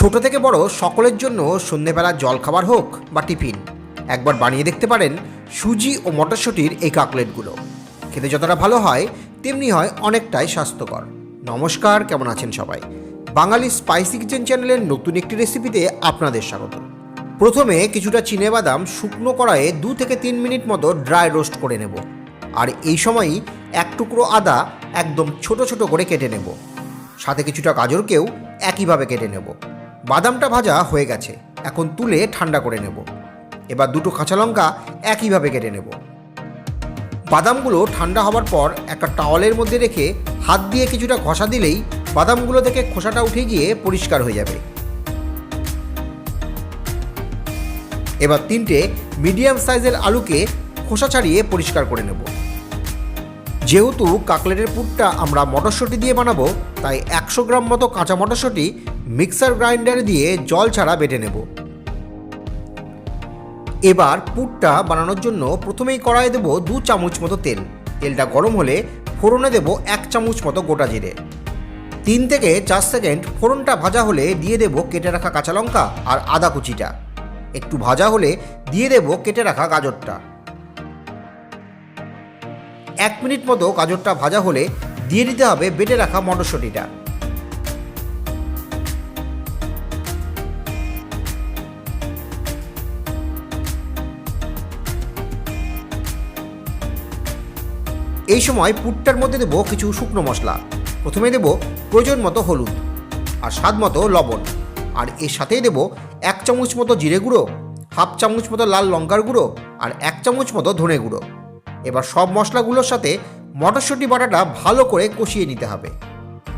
ছোট থেকে বড় সকলের জন্য সন্ধেবেলার জলখাবার হোক বা টিফিন একবার বানিয়ে দেখতে পারেন সুজি ও মটরশুঁটির এই কাকলেটগুলো। খেতে যতটা ভালো হয় তেমনি হয় অনেকটাই স্বাস্থ্যকর। নমস্কার, কেমন আছেন সবাই? বাঙালি স্পাইসি কিচেন চ্যানেলের নতুন একটি রেসিপিতে আপনাদের স্বাগত। প্রথমে কিছুটা চিনেবাদাম শুকনো কড়াইয়ে 2 থেকে 3 মিনিট মতো ড্রাই রোস্ট করে নেব। আর এই সময়ই এক টুকরো আদা একদম ছোট ছোট করে কেটে নেব। সাথে কিছুটা গাজরকেও একইভাবে কেটে নেব। বাদামটা ভাজা হয়ে গেছে, এখন তুলে ঠান্ডা করে নেব। এবার দুটো কাঁচা লঙ্কা একইভাবে কেটে নেব। বাদামগুলো ঠান্ডা হওয়ার পর একটা টাওয়ালের মধ্যে রেখে হাত দিয়ে কিছুটা ঘষা দিলেই বাদামগুলো থেকে খোসাটা উঠে গিয়ে পরিষ্কার হয়ে যাবে। এবার 3টে মিডিয়াম সাইজের আলুকে খোসা ছাড়িয়ে পরিষ্কার করে নেব। যেহেতু কাকলেটের পুরটা আমরা মটরশুঁটি দিয়ে বানাবো, তাই 100 গ্রাম মতো কাঁচা মটরশুঁটি মিক্সার গ্রাইন্ডারে দিয়ে জল ছাড়া বেটে নেব। এবার পুরটা বানানোর জন্য প্রথমেই কড়াইয়ে দেব 2 চামচ মতো তেল। তেলটা গরম হলে ফোড়নে দেব 1 চামচ মতো গোটা জিরে। 3 থেকে 4 সেকেন্ড ফোড়নটা ভাজা হলে দিয়ে দেব কেটে রাখা কাঁচা লঙ্কা আর আদা কুচিটা। একটু ভাজা হলে দিয়ে দেব কেটে রাখা গাজরটা। 1 মিনিট মতো গাজরটা ভাজা হলে দিয়ে দিতে হবে বেটে রাখা মটরশুঁটিটা। এই সময় পুরটার মধ্যে দেব কিছু শুকনো মশলা। প্রথমে দেব প্রয়োজন মতো হলুদ আর স্বাদ মতো লবণ, আর এর সাথেই দেব 1 চামচ মতো জিরে গুঁড়ো, হাফ চামচ মতো লাল লঙ্কার গুঁড়ো আর 1 চামচ মতো ধনে গুঁড়ো। এবার সব মশলাগুলোর সাথে মটরশুঁটি বাটাটা ভালো করে কষিয়ে নিতে হবে।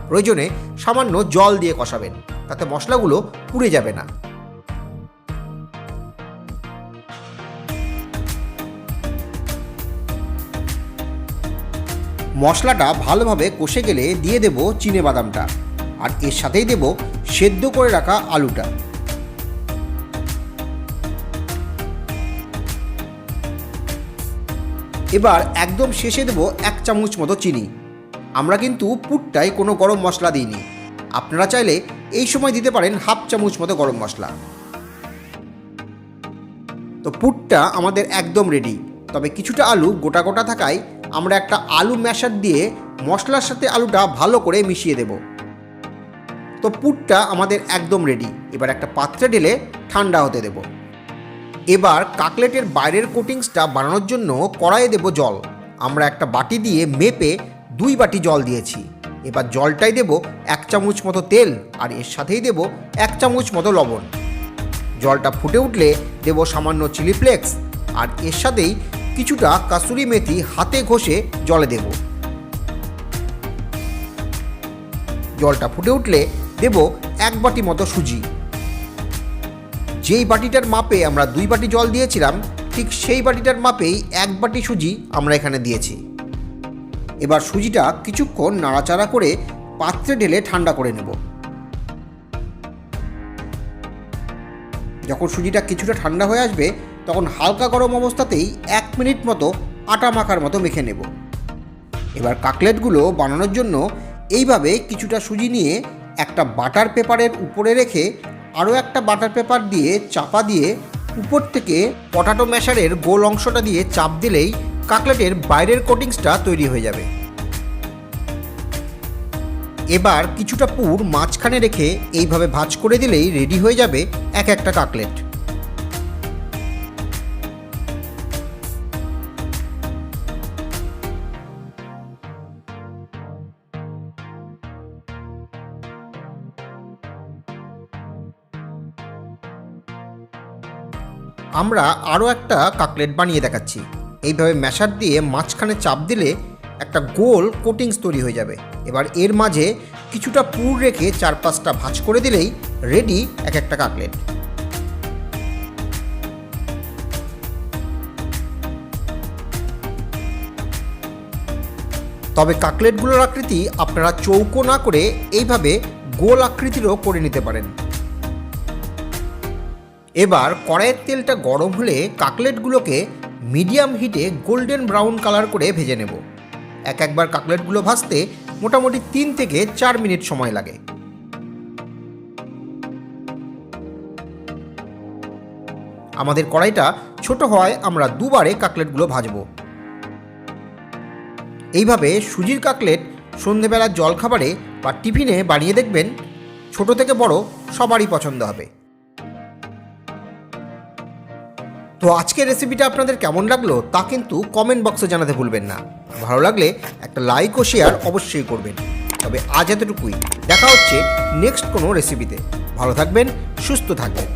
প্রয়োজনে সামান্য জল দিয়ে কষাবেন, তাতে মশলাগুলো পুড়ে যাবে না। মশলাটা ভালোভাবে কষে গেলে দিয়ে দেব চিনেবাদামটা, আর এর সাথেই দেব সেদ্ধ করে রাখা আলুটা। এবার একদম শেষে দেব 1 চামচ মতো চিনি। আমরা কিন্তু পুরটায় কোনো গরম মশলা দিইনি, আপনারা চাইলে এই সময় দিতে পারেন হাফ চামচ মতো গরম মশলা। তো পুরটা আমাদের একদম রেডি। তবে কিছুটা আলু গোটা গোটা থাকায় আমরা একটা আলু ম্যাশার দিয়ে মশলার সাথে আলুটা ভালো করে মিশিয়ে দেব। তো পুরটা আমাদের একদম রেডি। এবার একটা পাত্রে ঢেলে ঠান্ডা হতে দেব। এবার কাকলেটের বাইরের কোটিংসটা বানানোর জন্য কড়াইয়ে দেব জল। আমরা একটা বাটি দিয়ে মেপে 2 বাটি জল দিয়েছি। এবার জলটাই দেব 1 চামচ মতো তেল, আর এর সাথেই দেব 1 চামচ মতো লবণ। জলটা ফুটে উঠলে দেব সামান্য চিলি ফ্লেক্স, আর এর সাথেই কিছুটা কাসুরি মেথি হাতে ঘষে জলে দেব। জলটা ফুটে উঠলে দেব 1 বাটি মতো সুজি। যেই বাটিটার মাপে আমরা 2 বাটি জল দিয়েছিলাম, ঠিক সেই বাটিটার মাপেই 1 বাটি সুজি আমরা এখানে দিয়েছি। এবার সুজিটা কিছুক্ষণ নাড়াচাড়া করে পাত্রে ঢেলে ঠান্ডা করে নেব। যখন সুজিটা কিছুটা ঠান্ডা হয়ে আসবে, তখন হালকা গরম অবস্থাতেই 1 মিনিট মতো আটা মাখার মতো মেখে নেব। এবার কাকলেটগুলো বানানোর জন্য এইভাবে কিছুটা সুজি নিয়ে একটা বাটার পেপারের উপরে রেখে আরও একটা বাটার পেপার দিয়ে চাপা দিয়ে উপর থেকে পটাটো ম্যাশারের গোল অংশটা দিয়ে চাপ দিলেই কাকলেটের বাইরের কোটিংসটা তৈরি হয়ে যাবে। এবার কিছুটা পুর মাঝখানে রেখে এইভাবে ভাঁজ করে দিলেই রেডি হয়ে যাবে এক একটা কাকলেট। আমরা আরও একটা কাকলেট বানিয়ে দেখাচ্ছি। এইভাবে ম্যাশার দিয়ে মাঝখানে চাপ দিলে একটা গোল কোটিংস তৈরি হয়ে যাবে। এবার এর মাঝে কিছুটা পুর রেখে 4-5টা ভাঁজ করে দিলেই রেডি এক একটা কাকলেট। তবে কাকলেটগুলোর আকৃতি আপনারা চৌকো না করে এইভাবে গোল আকৃতিরও করে নিতে পারেন। এবার কড়াইয়ের তেলটা গরম হলে কাকলেটগুলোকে মিডিয়াম হিটে গোল্ডেন ব্রাউন কালার করে ভেজে নেব। একবার কাকলেটগুলো ভাজতে মোটামুটি 3 থেকে 4 মিনিট সময় লাগে। আমাদের কড়াইটা ছোট হওয়ায় আমরা দুবারে কাটলেটগুলো ভাজবো। এইভাবে সুজির কাটলেট সন্ধেবেলার জলখাবারে বা টিফিনে বানিয়ে দেখবেন, ছোট থেকে বড় সবারই পছন্দ হবে। তো আজকের রেসিপিটা আপনাদের কেমন লাগলো তা কিন্তু কমেন্ট বক্সে জানাতে ভুলবেন না। ভালো লাগলে একটা লাইক ও শেয়ার অবশ্যই করবেন। তবে আজ এতটুকুই, দেখা হচ্ছে নেক্সট কোনো রেসিপিতে। ভালো থাকবেন, সুস্থ থাকবেন।